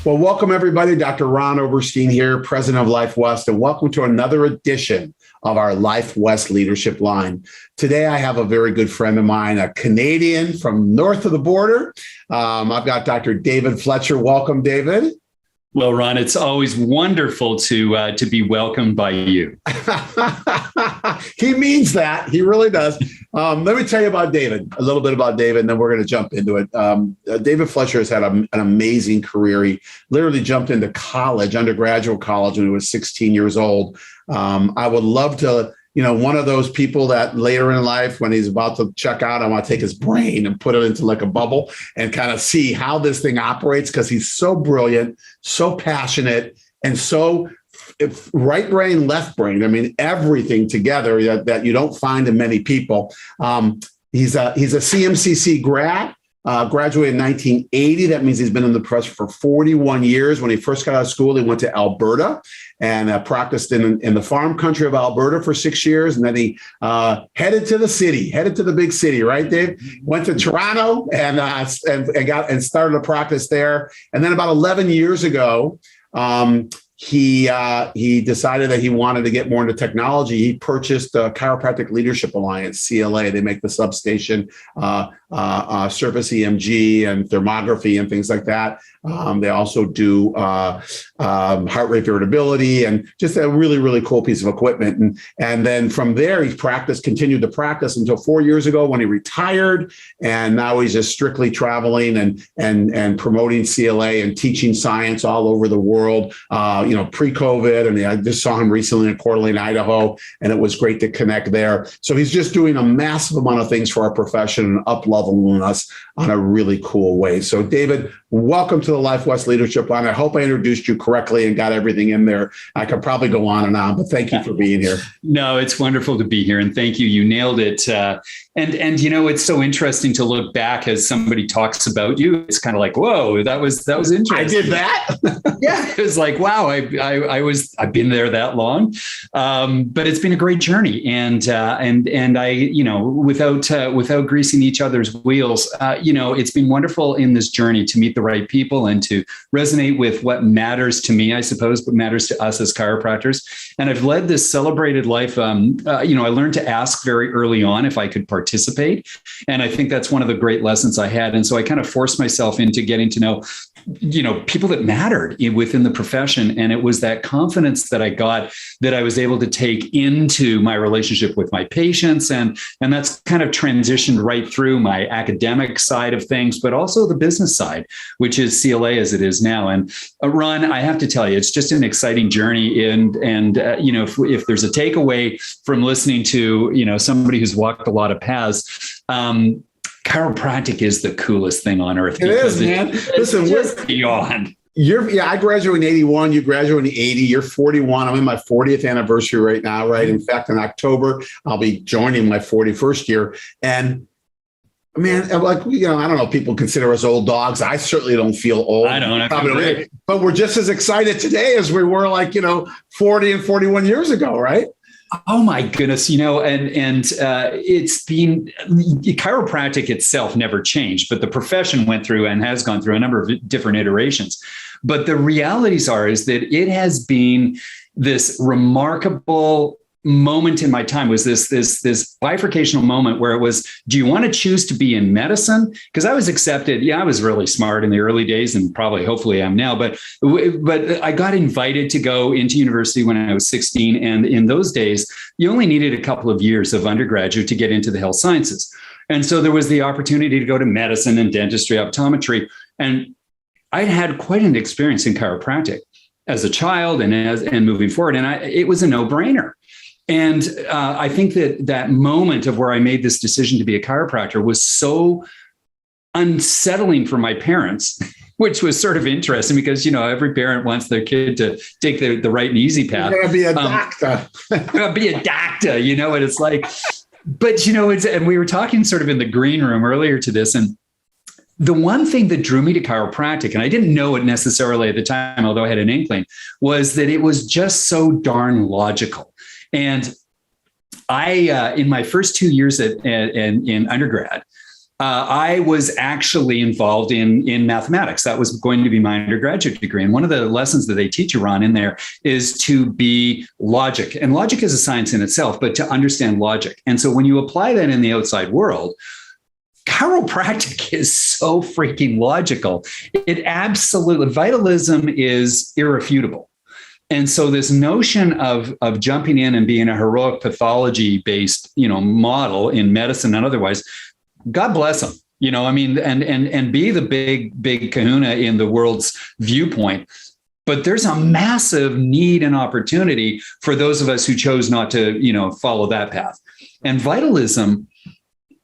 Well, welcome everybody. Dr. Ron Oberstein here, president of Life West, and welcome to another edition of our Life West Leadership Line. Today, I have a very good friend of mine, a Canadian from north of the border. I've got Dr. David Fletcher. Welcome, David. Well, Ron, it's always wonderful to be welcomed by you. He means that. He really does. Let me tell you about David, a little bit about David, and then we're going to jump into it. David Fletcher has had an amazing career. He literally jumped into college, undergraduate college, when he was 16 years old. I would love to, one of those people that later in life, when he's about to check out, I want to take his brain and put it into like a bubble and kind of see how this thing operates, because he's so brilliant, so passionate, and so right brain, left brain. I mean, everything together that you don't find in many people. He's a CMCC grad. Graduated in 1980. That means he's been in the press for 41 years. When he first got out of school, he went to Alberta and practiced in the farm country of Alberta for 6 years. And then he headed to the big city, right, Dave? Went to Toronto and started a practice there. And then about 11 years ago, he decided that he wanted to get more into technology. He purchased the Chiropractic Leadership Alliance, CLA. They make the substation, surface EMG and thermography and things like that. They also do heart rate variability and just a really, really cool piece of equipment. And then from there, he continued to practice until 4 years ago when he retired. And now he's just strictly traveling and promoting CLA and teaching science all over the world, pre-COVID. And I just saw him recently in Coeur d'Alene, Idaho, and it was great to connect there. So he's just doing a massive amount of things for our profession and up-leveling us on a really cool way. So David, welcome to the Life West Leadership Line. I hope I introduced you correctly and got everything in there. I could probably go on and on, but thank you for being here. No, it's wonderful to be here. And thank you. You nailed it. And it's so interesting to look back as somebody talks about you. It's kind of like, whoa, that was interesting. I did that. Yeah. It was like, wow, I've been there that long. But it's been a great journey. And I, without greasing each other's wheels, it's been wonderful in this journey to meet the right people and to resonate with what matters to me, I suppose, but matters to us as chiropractors. And I've led this celebrated life. I learned to ask very early on if I could participate. And I think that's one of the great lessons I had. And so I kind of forced myself into getting to know people that mattered within the profession. And it was that confidence that I got that I was able to take into my relationship with my patients. And that's kind of transitioned right through my academic side of things, but also the business side, which is CLA as it is now. And Ron, I have to tell you, it's just an exciting journey. And if there's a takeaway from listening to, somebody who's walked a lot of paths, chiropractic is the coolest thing on earth. It is, man. Listen, we're beyond. I graduated in 81. You graduated in 80. You're 41. I'm in my 40th anniversary right now, right? In fact, in October, I'll be joining my 41st year. And man, I don't know, people consider us old dogs. I certainly don't feel old. I don't. But we're just as excited today as we were 40 and 41 years ago, right? Oh my goodness, and it's been, chiropractic itself never changed, but the profession went through and has gone through a number of different iterations. But the realities is that it has been this remarkable moment in my time. Was this bifurcational moment where it was, do you want to choose to be in medicine? Because I was accepted. Yeah, I was really smart in the early days and probably hopefully I'm now, but I got invited to go into university when I was 16. And in those days, you only needed a couple of years of undergraduate to get into the health sciences. And so there was the opportunity to go to medicine and dentistry, optometry. And I had quite an experience in chiropractic as a child and moving forward. And it was a no-brainer. And I think that moment of where I made this decision to be a chiropractor was so unsettling for my parents, which was sort of interesting because, every parent wants their kid to take the right and easy path. You're going to be a doctor. Be a doctor, and it's like, but, and we were talking sort of in the green room earlier to this, and the one thing that drew me to chiropractic, and I didn't know it necessarily at the time, although I had an inkling, was that it was just so darn logical. And I, in my first 2 years in undergrad, I was actually involved in mathematics. That was going to be my undergraduate degree. And one of the lessons that they teach you, Ron, in there is to be logic. And logic is a science in itself, but to understand logic. And so when you apply that in the outside world, chiropractic is so freaking logical. It absolutely, vitalism is irrefutable. And so this notion of jumping in and being a heroic pathology-based, model in medicine and otherwise, God bless them, and be the big kahuna in the world's viewpoint. But there's a massive need and opportunity for those of us who chose not to, follow that path. And vitalism,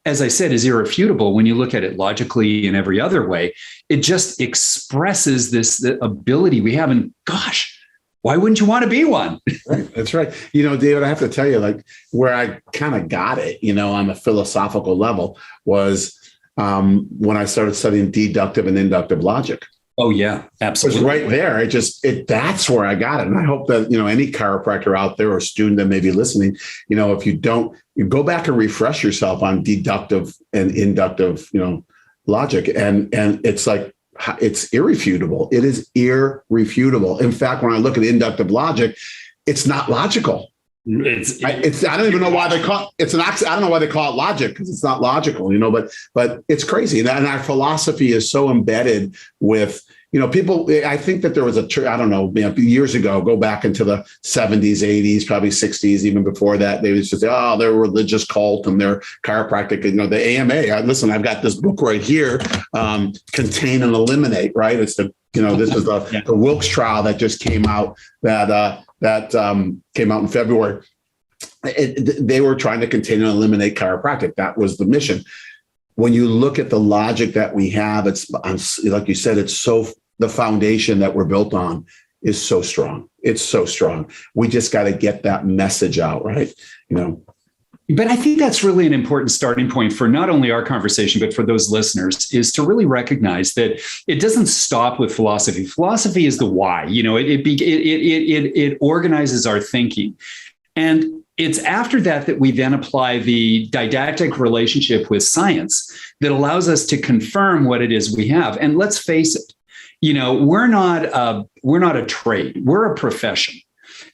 as I said, is irrefutable when you look at it logically in every other way. It just expresses this ability we have. And gosh, why wouldn't you want to be one? Right. That's right. David, I have to tell you, like, where I kind of got it, on a philosophical level was when I started studying deductive and inductive logic. Oh, yeah, absolutely. It was right there. That's where I got it. And I hope that, any chiropractor out there or student that may be listening, if you don't, you go back and refresh yourself on deductive and inductive, logic. And it's like, it's irrefutable. It is irrefutable. In fact, when I look at inductive logic, it's not logical. I don't even know why they call it. I don't know why they call it logic, because it's not logical, but it's crazy. And our philosophy is so embedded with, people. I think that there was years ago, go back into the 70s, 80s, probably 60s, even before that, they used to say, oh, they're a religious cult and they're chiropractic, the AMA. Listen, I've got this book right here, Contain and Eliminate, right? It's this is the Wilkes trial that just came out that came out in February. They were trying to contain and eliminate chiropractic. That was the mission. When you look at the logic that we have, it's like you said, the foundation that we're built on is so strong. It's so strong. We just got to get that message out, right? But I think that's really an important starting point for not only our conversation, but for those listeners, is to really recognize that it doesn't stop with philosophy. Philosophy is the why. It organizes our thinking. And it's after that we then apply the didactic relationship with science that allows us to confirm what it is we have. And let's face it, we're not a trade, we're a profession.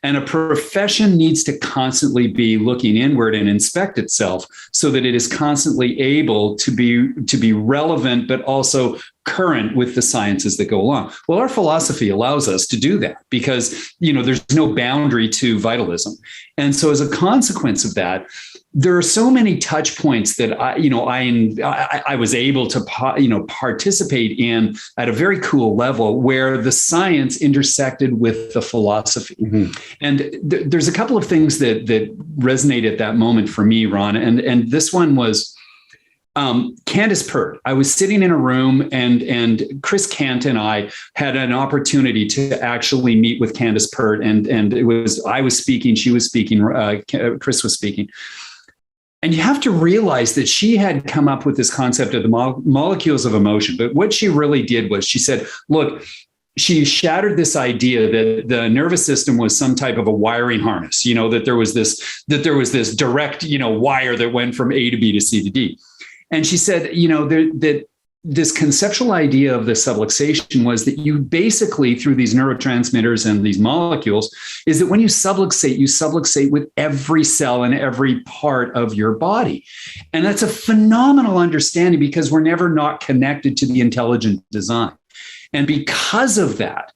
And a profession needs to constantly be looking inward and inspect itself so that it is constantly able to be relevant, but also current with the sciences that go along. Well, our philosophy allows us to do that because, there's no boundary to vitalism. And so as a consequence of that, there are so many touch points that I was able to participate in at a very cool level where the science intersected with the philosophy. Mm-hmm. And there's a couple of things that resonate at that moment for me, Ron. And this one was Candace Pert. I was sitting in a room and Chris Kant and I had an opportunity to actually meet with Candace Pert. And I was speaking, she was speaking, Chris was speaking. And you have to realize that she had come up with this concept of the molecules of emotion. But what she really did was she said, look, she shattered this idea that the nervous system was some type of a wiring harness, that there was this direct, wire that went from A to B to C to D. And she said, that this conceptual idea of the subluxation was that you basically, through these neurotransmitters and these molecules, is that when you subluxate with every cell and every part of your body. And that's a phenomenal understanding because we're never not connected to the intelligent design. And because of that,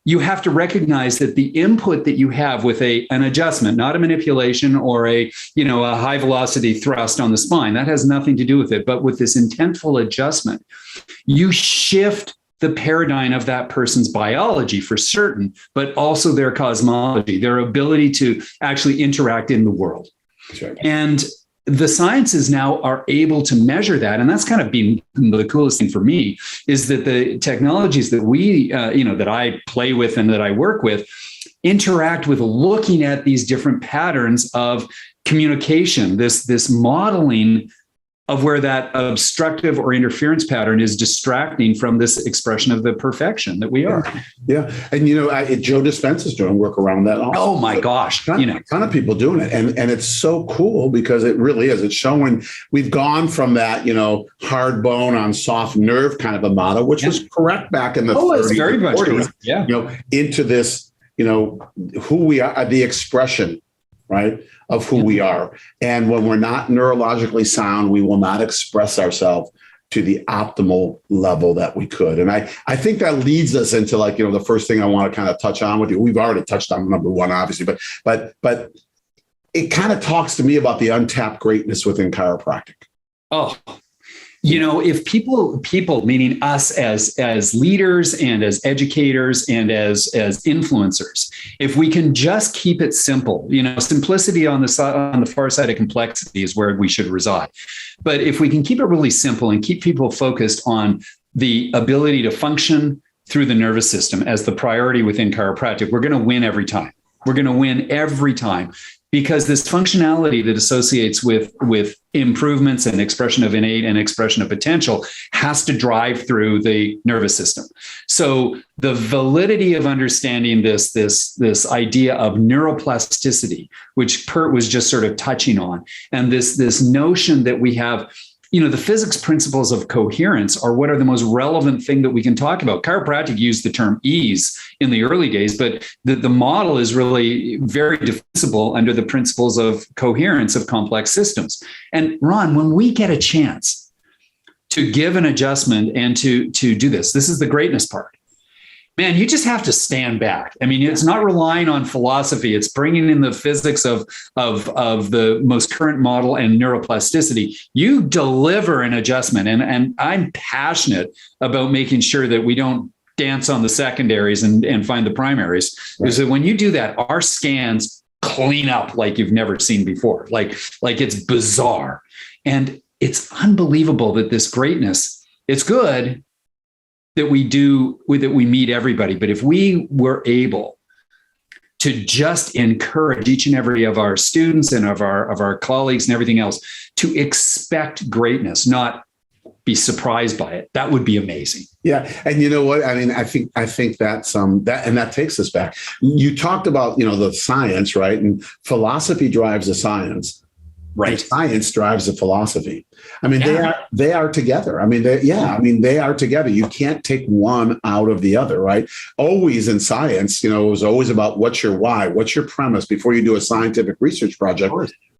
you have to recognize that the input that you have with an adjustment, not a manipulation or a high velocity thrust on the spine, that has nothing to do with it. But with this intentful adjustment, you shift the paradigm of that person's biology for certain, but also their cosmology, their ability to actually interact in the world. Sure. And the sciences now are able to measure that. And that's kind of been the coolest thing for me, is that the technologies that we, that I play with and that I work with interact with looking at these different patterns of communication, this modeling of where that obstructive or interference pattern is distracting from this expression of the perfection that we are. Yeah. And, Joe Dispenza's doing work around that also. Oh my gosh. A ton of people doing it. And it's so cool because it really is. It's showing we've gone from that, hard bone on soft nerve kind of a model, which was correct back in the 30s. It's very much 40s, correct. Yeah. Into this, who we are, the expression, right, of who we are. And when we're not neurologically sound, we will not express ourselves to the optimal level that we could. And I think that leads us into the first thing I want to kind of touch on with you. We've already touched on number one, obviously, but it kind of talks to me about the untapped greatness within chiropractic. Oh, if people, meaning us as leaders and as educators and as influencers, if we can just keep it simple, simplicity on the far side of complexity is where we should reside. But if we can keep it really simple and keep people focused on the ability to function through the nervous system as the priority within chiropractic, we're going to win every time. We're going to win every time. Because this functionality that associates with improvements and expression of innate and expression of potential has to drive through the nervous system. So the validity of understanding this idea of neuroplasticity, which Pert was just sort of touching on, and this notion that we have, the physics principles of coherence are what are the most relevant thing that we can talk about. Chiropractic used the term ease in the early days, but the model is really very defensible under the principles of coherence of complex systems. And Ron, when we get a chance to give an adjustment and to do this is the greatness part. Man, you just have to stand back. I mean, it's not relying on philosophy. It's bringing in the physics of the most current model and neuroplasticity. You deliver an adjustment. And I'm passionate about making sure that we don't dance on the secondaries and find the primaries. Right. Because when you do that, our scans clean up like you've never seen before. Like it's bizarre. And it's unbelievable that this greatness, it's good that we meet everybody. But if we were able to just encourage each and every of our students and of our colleagues and everything else to expect greatness, not be surprised by it, that would be amazing. Yeah. And you know what? I mean, I think that's that takes us back. You talked about, the science, right? And philosophy drives the science. Right. And science drives the philosophy. I mean, they are together. I mean, they are together. You can't take one out of the other, right? Always in science, it was always about what's your why, what's your premise before you do a scientific research project.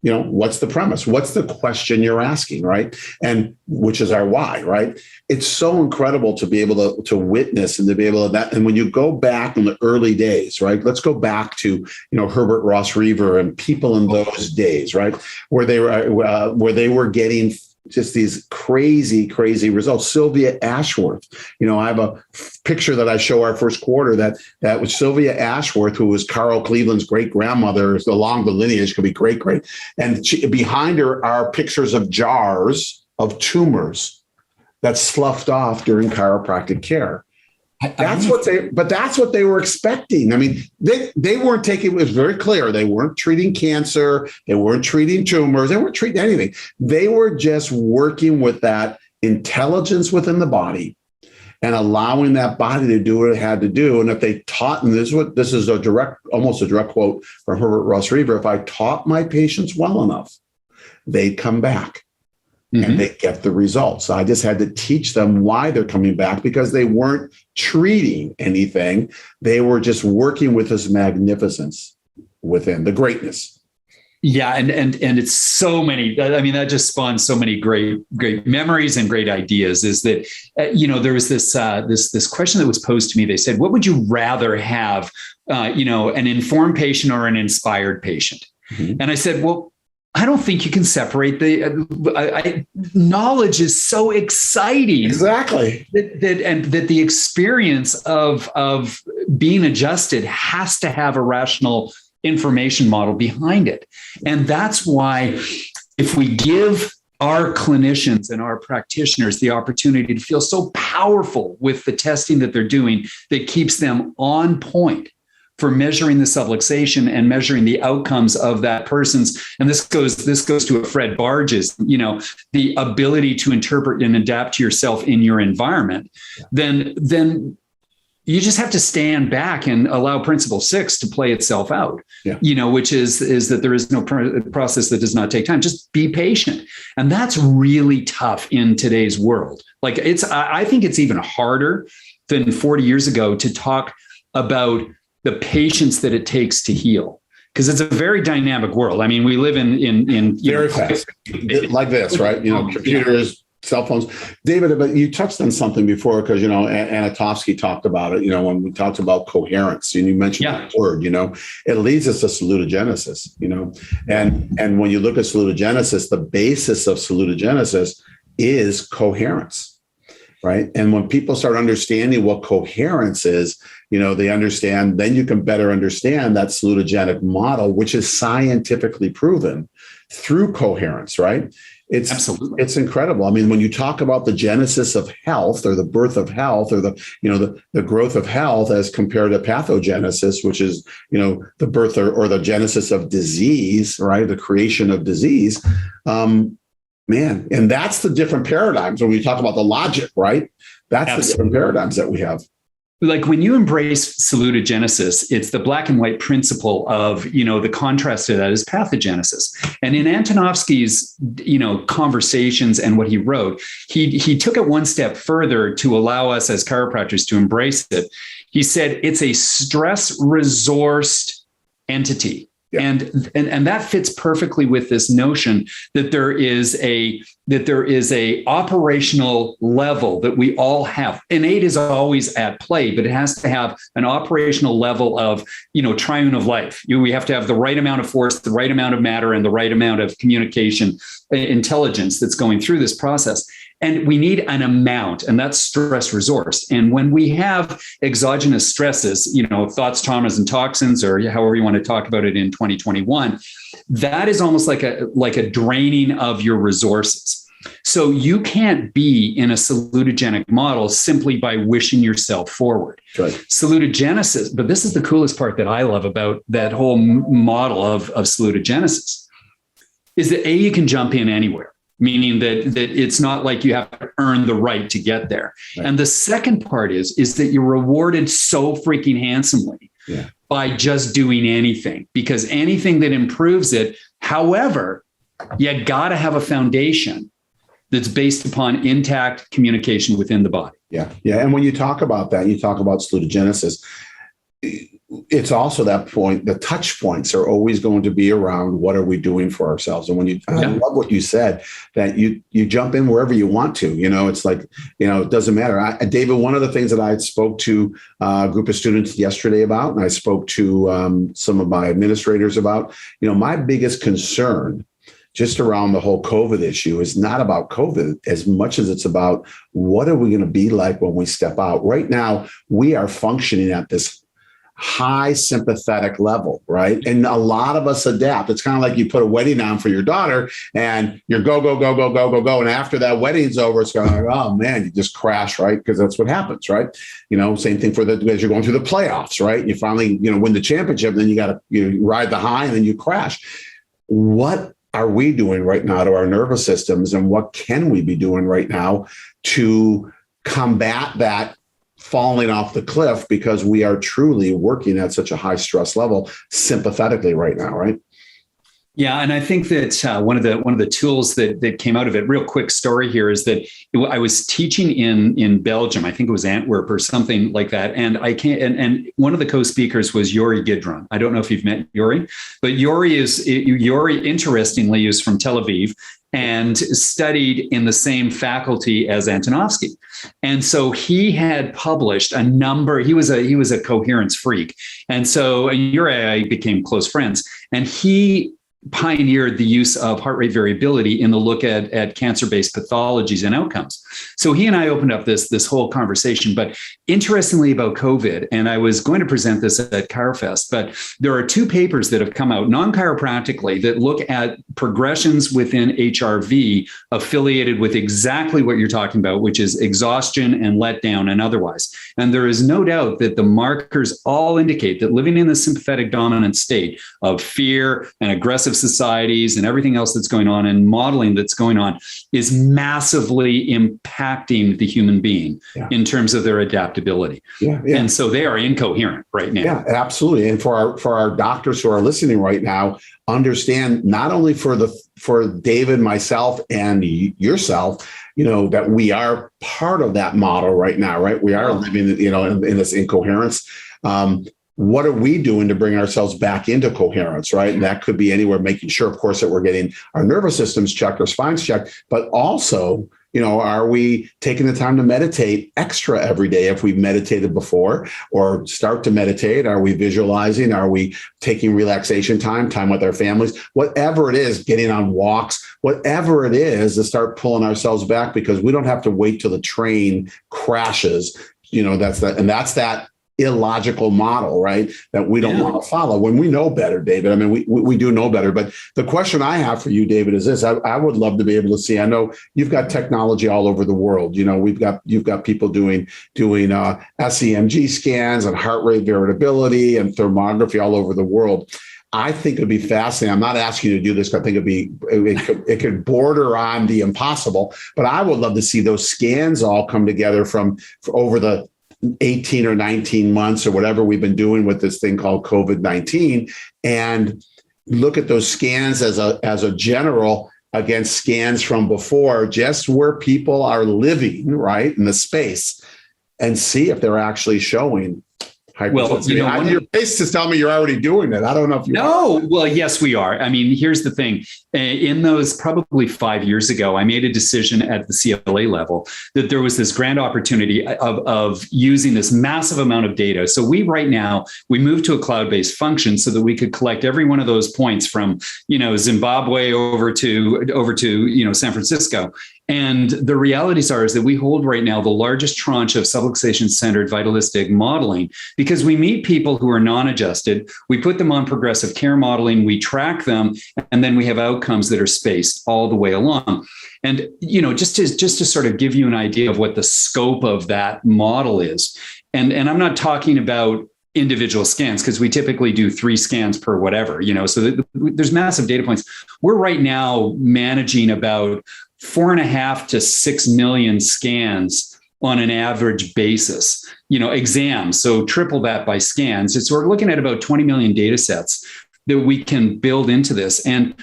What's the premise? What's the question you're asking, right? And which is our why, right? It's so incredible to be able to witness and to be able to that. And when you go back in the early days, right? Let's go back to, Herbert Ross Reaver and people in those days, right? Where they were getting just these crazy, crazy results. Sylvia Ashworth, I have a picture that I show our first quarter that was Sylvia Ashworth, who was Carl Cleveland's great grandmother, along the lineage, could be great. And behind her are pictures of jars of tumors that sloughed off during chiropractic care. That's what they were expecting. I mean, they weren't taking, it was very clear. They weren't treating cancer. They weren't treating tumors. They weren't treating anything. They were just working with that intelligence within the body and allowing that body to do what it had to do. And if they taught, and this is almost a direct quote from Herbert Ross Reaver, if I taught my patients well enough, they'd come back. And they get the results. I just had to teach them why they're coming back, because they weren't treating anything. They were just working with this magnificence within the greatness. Yeah. And it's so many, I mean, that just spawns so many great memories and great ideas. Is that, there was this question that was posed to me. They said, what would you rather have, an informed patient or an inspired patient? Mm-hmm. And I said, well, I don't think you can separate knowledge is so exciting. Exactly. That the experience of being adjusted has to have a rational information model behind it. And that's why if we give our clinicians and our practitioners the opportunity to feel so powerful with the testing that they're doing, that keeps them on point for measuring the subluxation and measuring the outcomes of that person's, and this goes to a Fred Barges, the ability to interpret and adapt to yourself in your environment, then you just have to stand back and allow principle 6 to play itself out, which is that there is no process that does not take time. Just be patient. And that's really tough in today's world. Like I think it's even harder than 40 years ago to talk about the patience that it takes to heal. Because it's a very dynamic world. I mean, we live in very fast, like this, right? Computers, cell phones. David, but you touched on something before, because, Anatofsky talked about it, when we talked about coherence, and you mentioned that word, it leads us to salutogenesis, and when you look at salutogenesis, the basis of salutogenesis is coherence, right? And when people start understanding what coherence is, they understand, then you can better understand that salutogenic model, which is scientifically proven through coherence, right? It's incredible. I mean, when you talk about the genesis of health, or the birth of health, or the growth of health as compared to pathogenesis, which is, the birth or the genesis of disease, right? The creation of disease, and that's the different paradigms when we talk about the logic, right? That's the different paradigms that we have. Like when you embrace salutogenesis, it's the black and white principle of, the contrast to that is pathogenesis. And in Antonovsky's, conversations and what he wrote, he took it one step further to allow us as chiropractors to embrace it. He said it's a stress resourced entity. Yeah. And that fits perfectly with this notion that there is a operational level that we all have. Innate is always at play, but it has to have an operational level of, triune of life. We have to have the right amount of force, the right amount of matter, and the right amount of communication intelligence that's going through this process. And we need an amount, and that's stress resource. And when we have exogenous stresses, thoughts, traumas, and toxins, or however you want to talk about it in 2021, that is almost like a draining of your resources. So you can't be in a salutogenic model simply by wishing yourself forward. Right. Salutogenesis, but this is the coolest part that I love about that whole model of salutogenesis, is that you can jump in anywhere. Meaning that it's not like you have to earn the right to get there. Right. And the second part is that you're rewarded so freaking handsomely by just doing anything, because anything that improves it, however, you got to have a foundation that's based upon intact communication within the body. Yeah. And when you talk about that, you talk about salutogenesis, it's also that point, the touch points are always going to be around what are we doing for ourselves. And I love what you said, that you jump in wherever you want to, it's like, it doesn't matter. David, one of the things that I spoke to a group of students yesterday about, and I spoke to some of my administrators about, my biggest concern just around the whole COVID issue is not about COVID as much as it's about what are we going to be like when we step out. Right now, we are functioning at this high sympathetic level, right? And a lot of us adapt. It's kind of like you put a wedding on for your daughter and you're go. And after that wedding's over, it's going like, oh man, you just crash, right? Because that's what happens, right? Same thing as you're going through the playoffs, right? You finally, win the championship, then you got to ride the high and then you crash. What are we doing right now to our nervous systems, and what can we be doing right now to combat that falling off the cliff, because we are truly working at such a high stress level sympathetically right now, right? Yeah, and I think that one of the tools that came out of it, real quick story here, is that I was teaching in Belgium. I think it was Antwerp or something like that, and and one of the co-speakers was Yuri Gidron. I don't know if you've met Yuri, but Yuri interestingly is from Tel Aviv and studied in the same faculty as Antonovsky. And so he had published a number, he was a coherence freak. And so Yuri and I became close friends, and he pioneered the use of heart rate variability in the look at cancer-based pathologies and outcomes. So he and I opened up this whole conversation. But interestingly about COVID, and I was going to present this at ChiroFest, but there are two papers that have come out non-chiropractically that look at progressions within HRV affiliated with exactly what you're talking about, which is exhaustion and letdown and otherwise. And there is no doubt that the markers all indicate that living in the sympathetic dominant state of fear and aggressive societies and everything else that's going on and modeling that's going on is massively impacting the human being in terms of their adaptability. And so they are incoherent right now. Yeah, absolutely. And for our doctors who are listening right now, understand not only for David, myself, and yourself, that we are part of that model right now, right? We are living, in this incoherence. What are we doing to bring ourselves back into coherence, right? And that could be anywhere, making sure, of course, that we're getting our nervous systems checked, our spines checked, but also, are we taking the time to meditate extra every day if we've meditated before or start to meditate? Are we visualizing? Are we taking relaxation time with our families? Whatever it is, getting on walks, whatever it is, to start pulling ourselves back, because we don't have to wait till the train crashes. That's that illogical model, right? That we don't want to follow when we know better, David. I mean, we do know better. But the question I have for you, David, is this: I would love to be able to see. I know you've got technology all over the world. You've got people doing SEMG scans and heart rate variability and thermography all over the world. I think it'd be fascinating. I'm not asking you to do this, but I think it could border on the impossible. But I would love to see those scans all come together for over the 18 or 19 months or whatever we've been doing with this thing called COVID-19, and look at those scans as a general against scans from before, just where people are living, right, in the space, and see if they're actually showing hypersensitivity. Your face is telling me you're already doing it. I don't know if you are. Well, yes, we are. I mean, here's the thing. In those probably 5 years ago, I made a decision at the CLA level that there was this grand opportunity of using this massive amount of data. So we moved to a cloud-based function so that we could collect every one of those points from, Zimbabwe over to, San Francisco. And the realities is that we hold right now the largest tranche of subluxation-centered vitalistic modeling, because we meet people who are non-adjusted, we put them on progressive care modeling, we track them, and then we have outcomes that are spaced all the way along. And, just to sort of give you an idea of what the scope of that model is, and I'm not talking about individual scans, because we typically do 3 scans per whatever, so there's massive data points. We're right now managing about 4.5 to 6 million scans on an average basis, exams. So triple that by scans. So we're looking at about 20 million data sets that we can build into this. And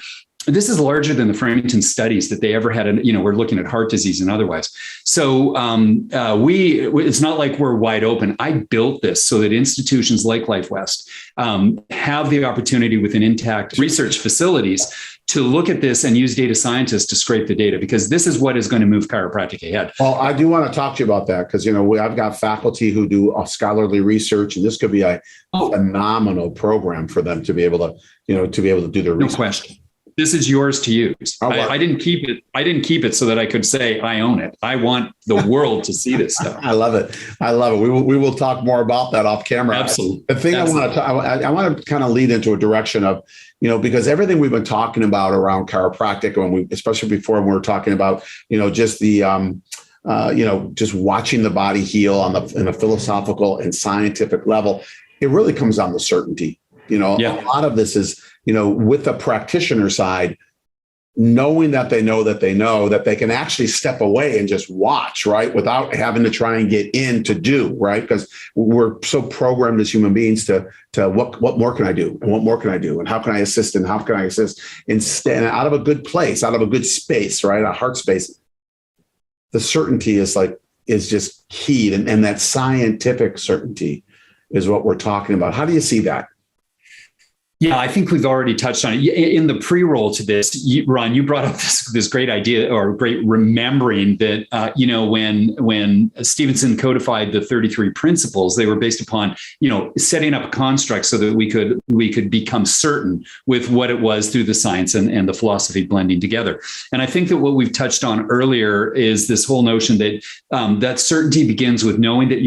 this is larger than the Framingham studies that they ever had. We're looking at heart disease and otherwise. So it's not like we're wide open. I built this so that institutions like LifeWest have the opportunity within intact research facilities to look at this and use data scientists to scrape the data, because this is what is going to move chiropractic ahead. Well, I do want to talk to you about that, because, I've got faculty who do scholarly research, and this could be a phenomenal program for them to be able to, do their research. No question. This is yours to use. I didn't keep it. I didn't keep it so that I could say I own it. I want the world to see this stuff. I love it. We will talk more about that off camera. Absolutely. The thing I want to kind of lead into a direction of, because everything we've been talking about around chiropractic, especially before when we were talking about, just the just watching the body heal in a philosophical and scientific level, it really comes down to certainty. A lot of this is, with the practitioner side, knowing that they know that they can actually step away and just watch, right? Without having to try and get in to do, right? Because we're so programmed as human beings to what more can I do? And what more can I do? And how can I assist? And how can I assist? Instead, out of a good place, out of a good space, right? A heart space. The certainty is just key. And that scientific certainty is what we're talking about. How do you see that? Yeah, I think we've already touched on it. In the pre-roll to this, Ron, you brought up this great idea or great remembering that, when Stevenson codified the 33 principles, they were based upon, setting up a construct so that we could become certain with what it was through the science and the philosophy blending together. And I think that what we've touched on earlier is this whole notion that that certainty begins with knowing that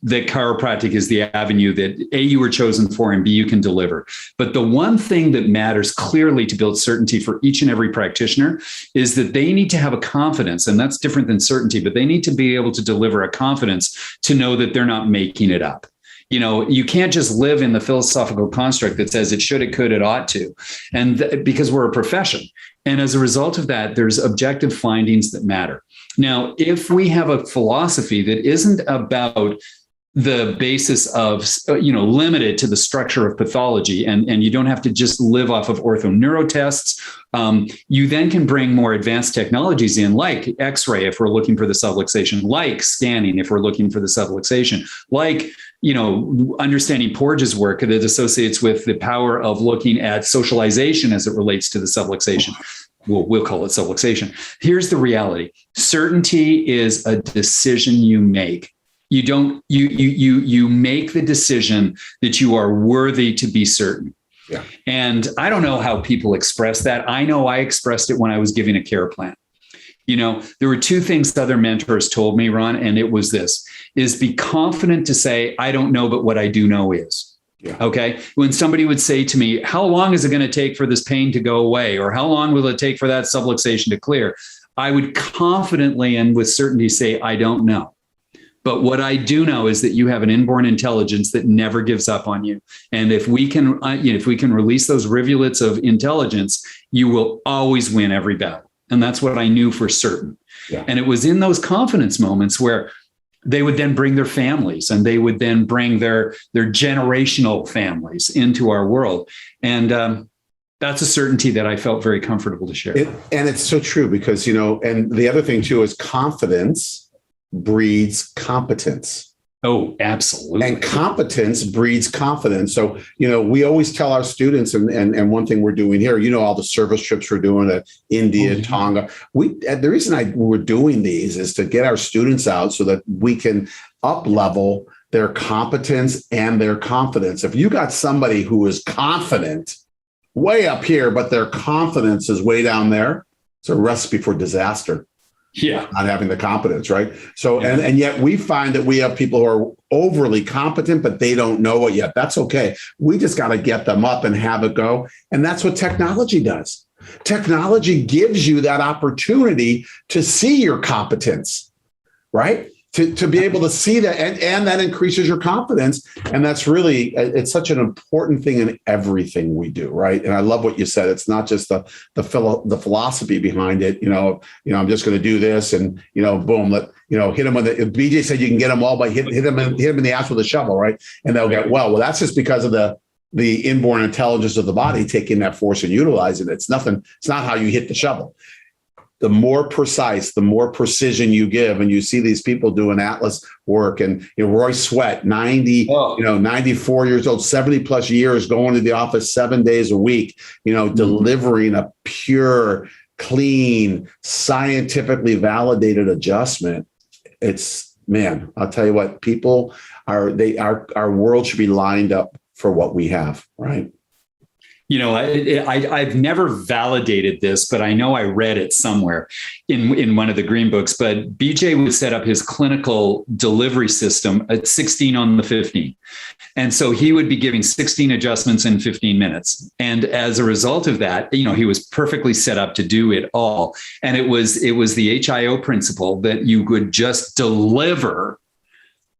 that chiropractic is the avenue that A, you were chosen for, and B, you can deliver. But the one thing that matters clearly to build certainty for each and every practitioner is that they need to have a confidence, and that's different than certainty, but they need to be able to deliver a confidence to know that they're not making it up. You can't just live in the philosophical construct that says it should, it could, it ought to, and because we're a profession. And as a result of that, there's objective findings that matter. Now, if we have a philosophy that isn't about the basis of, limited to the structure of pathology, and you don't have to just live off of orthoneuro tests. You then can bring more advanced technologies in, like X-ray if we're looking for the subluxation, like scanning if we're looking for the subluxation, like understanding Porges' work that associates with the power of looking at socialization as it relates to the subluxation. We'll call it subluxation. Here's the reality: certainty is a decision you make. You make the decision that you are worthy to be certain. Yeah. And I don't know how people express that. I know I expressed it when I was giving a care plan. There were two things other mentors told me, Ron, and it was this: is be confident to say, I don't know, but what I do know is. Yeah. Okay. When somebody would say to me, how long is it going to take for this pain to go away? Or how long will it take for that subluxation to clear? I would confidently and with certainty say, I don't know. But what I do know is that you have an inborn intelligence that never gives up on you. And if we can release those rivulets of intelligence, you will always win every battle. And that's what I knew for certain. Yeah. And it was in those confidence moments where they would then bring their families, and they would then bring their generational families into our world. And that's a certainty that I felt very comfortable to share. And it's so true because, and the other thing too is confidence breeds competence. Oh, absolutely. And competence breeds confidence. So, we always tell our students, and one thing we're doing here, all the service trips we're doing to India, Tonga. The reason we're doing these is to get our students out so that we can up level their competence and their confidence. If you got somebody who is confident way up here, but their confidence is way down there, it's a recipe for disaster. Yeah. Not having the competence, right? So, yeah. and yet we find that we have people who are overly competent, but they don't know it yet. That's okay. We just got to get them up and have it go. And that's what technology does. Technology gives you that opportunity to see your competence, right? To be able to see that, and that increases your confidence. And that's really, it's such an important thing in everything we do, right? And I love what you said. It's not just the philosophy behind it. I'm just going to do this, and boom, hit them with it. BJ said you can get them all by hit them in the ass with a shovel, right? And they'll get well. That's just because of the inborn intelligence of the body taking that force and utilizing it. It's not how you hit the shovel. The more precise, the more precision you give, and you see these people doing Atlas work, and Roy Sweat, 94 years old, 70 plus years, going to the office 7 days a week, delivering a pure, clean, scientifically validated adjustment. I'll tell you what, our world should be lined up for what we have, right? I've never validated this, but I know I read it somewhere in one of the green books. But BJ would set up his clinical delivery system at 16 on the 15. And so he would be giving 16 adjustments in 15 minutes. And as a result of that, he was perfectly set up to do it all. And it was the HIO principle that you could just deliver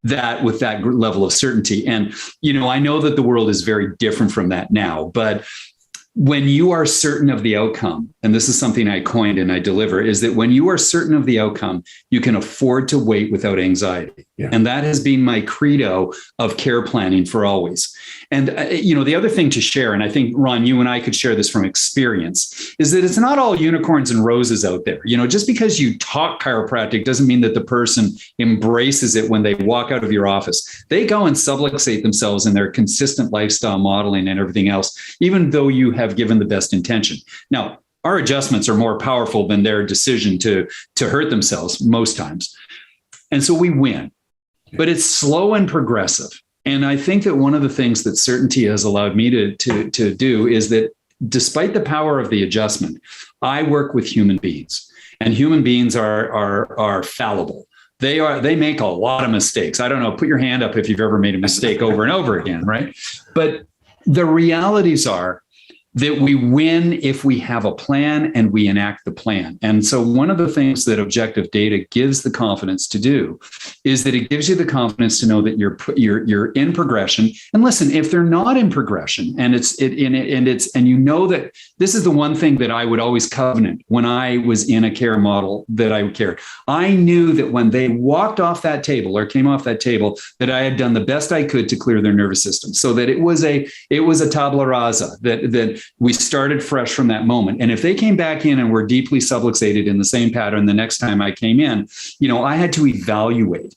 that with that level of certainty. And, I know that the world is very different from that now, but when you are certain of the outcome, and this is something I coined and I deliver, is that when you are certain of the outcome, you can afford to wait without anxiety. Yeah. And that has been my credo of care planning for always. And, the other thing to share, and I think, Ron, you and I could share this from experience, is that it's not all unicorns and roses out there. Just because you talk chiropractic doesn't mean that the person embraces it when they walk out of your office. They go and subluxate themselves in their consistent lifestyle modeling and everything else, even though you have given the best intention. Now, our adjustments are more powerful than their decision to hurt themselves most times. And so we win, but it's slow and progressive. And I think that one of the things that certainty has allowed me to do is that despite the power of the adjustment, I work with human beings, and human beings are fallible. They make a lot of mistakes. I don't know, put your hand up if you've ever made a mistake over and over again, right? But the realities are that we win if we have a plan and we enact the plan. And so one of the things that objective data gives the confidence to do is that it gives you the confidence to know that you're in progression. And listen, if they're not in progression, and you know that this is the one thing that I would always covenant when I was in a care model that I cared. I knew that when they walked off that table or came off that table, that I had done the best I could to clear their nervous system, so that it was a tabula rasa, that we started fresh from that moment. And if they came back in and were deeply subluxated in the same pattern the next time I came in, I had to evaluate,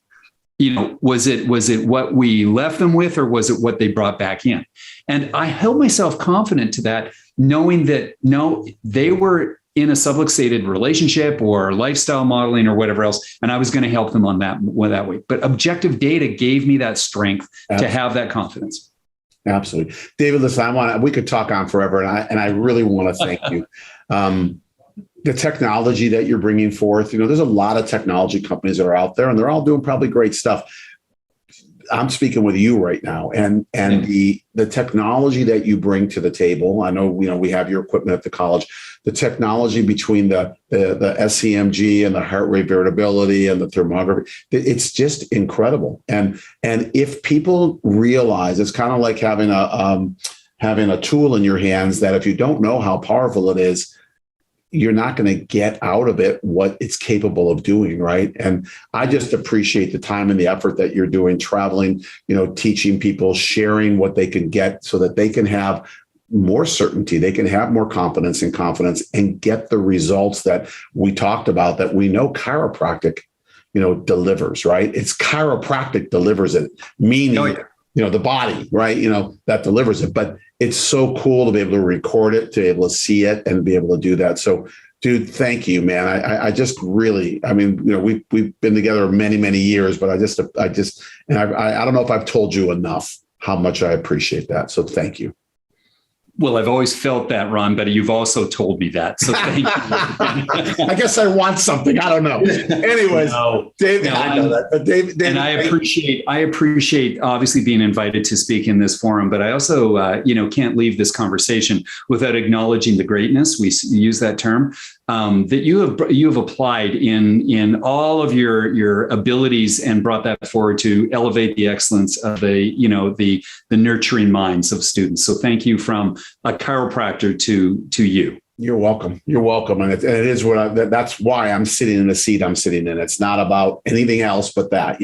was it what we left them with, or was it what they brought back in? And I held myself confident to that, knowing that, no, they were in a subluxated relationship or lifestyle modeling or whatever else, and I was going to help them on that way. But objective data gave me that strength to have that confidence. Absolutely. David, listen, we could talk on forever, and I really want to thank you. The technology that you're bringing forth, there's a lot of technology companies that are out there, and they're all doing probably great stuff. I'm speaking with you right now, and the technology that you bring to the table. I know, we have your equipment at the college. The technology between the SCMG and the heart rate variability and the thermography, it's just incredible. And if people realize, it's kind of like having a tool in your hands that if you don't know how powerful it is, you're not going to get out of it what it's capable of doing, right? And I just appreciate the time and the effort that you're doing, traveling, teaching people, sharing what they can get so that they can have more certainty, they can have more confidence and get the results that we talked about, that we know chiropractic, delivers, right? It's chiropractic delivers it, meaning, the body, right? That delivers it. But it's so cool to be able to record it, to be able to see it and be able to do that. So, dude, thank you, man. I just really, we've been together many, many years, but I don't know if I've told you enough how much I appreciate that. So thank you. Well, I've always felt that, Ron, but you've also told me that. So thank you. I guess I want something. I don't know. Anyways, David, I know that. But David, and I appreciate obviously being invited to speak in this forum, but I also, can't leave this conversation without acknowledging the greatness. We use that term that you have applied in all of your abilities and brought that forward to elevate the excellence of the nurturing minds of students. So thank you from a chiropractor to you. You're welcome. You're welcome. And it is that's why I'm sitting in the seat I'm sitting in. It's not about anything else but that,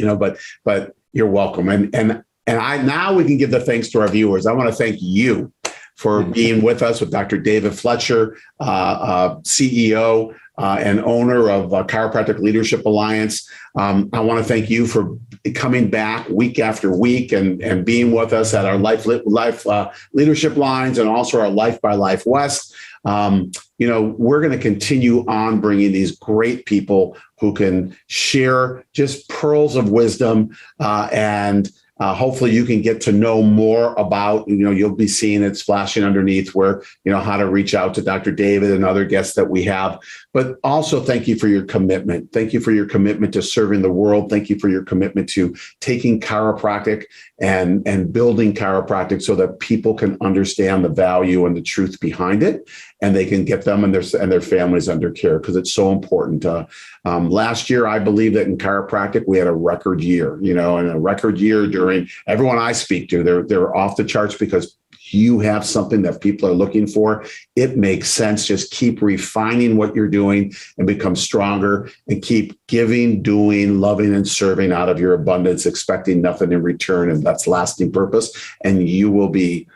but you're welcome. And now we can give the thanks to our viewers. I want to thank you for being with us with Dr. David Fletcher, CEO and owner of Chiropractic Leadership Alliance. I want to thank you for coming back week after week and being with us at our Life Leadership Lines and also our Life by Life West. We're going to continue on bringing these great people who can share just pearls of wisdom and hopefully you can get to know more about, you'll be seeing it's flashing underneath where, how to reach out to Dr. David and other guests that we have. But also thank you for your commitment. Thank you for your commitment to serving the world. Thank you for your commitment to taking chiropractic and building chiropractic so that people can understand the value and the truth behind it, and they can get them and their families under care, because it's so important. Last year, I believe that in chiropractic, we had a record year, and a record year during everyone I speak to, they're off the charts because you have something that people are looking for. It makes sense. Just keep refining what you're doing and become stronger, and keep giving, doing, loving, and serving out of your abundance, expecting nothing in return. And that's lasting purpose. And you will be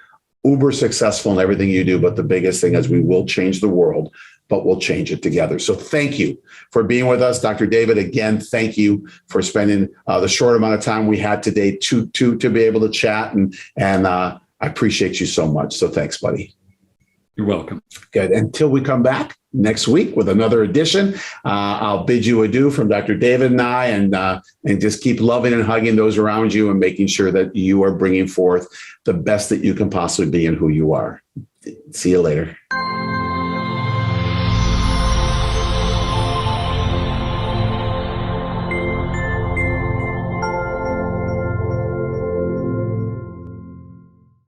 uber successful in everything you do. But the biggest thing is we will change the world, but we'll change it together. So thank you for being with us, Dr. David. Again, thank you for spending the short amount of time we had today to be able to chat. And I appreciate you so much. So thanks, buddy. You're welcome. Good. Until we come back next week with another edition, I'll bid you adieu from Dr. David and I, and just keep loving and hugging those around you and making sure that you are bringing forth the best that you can possibly be in who you are. See you later.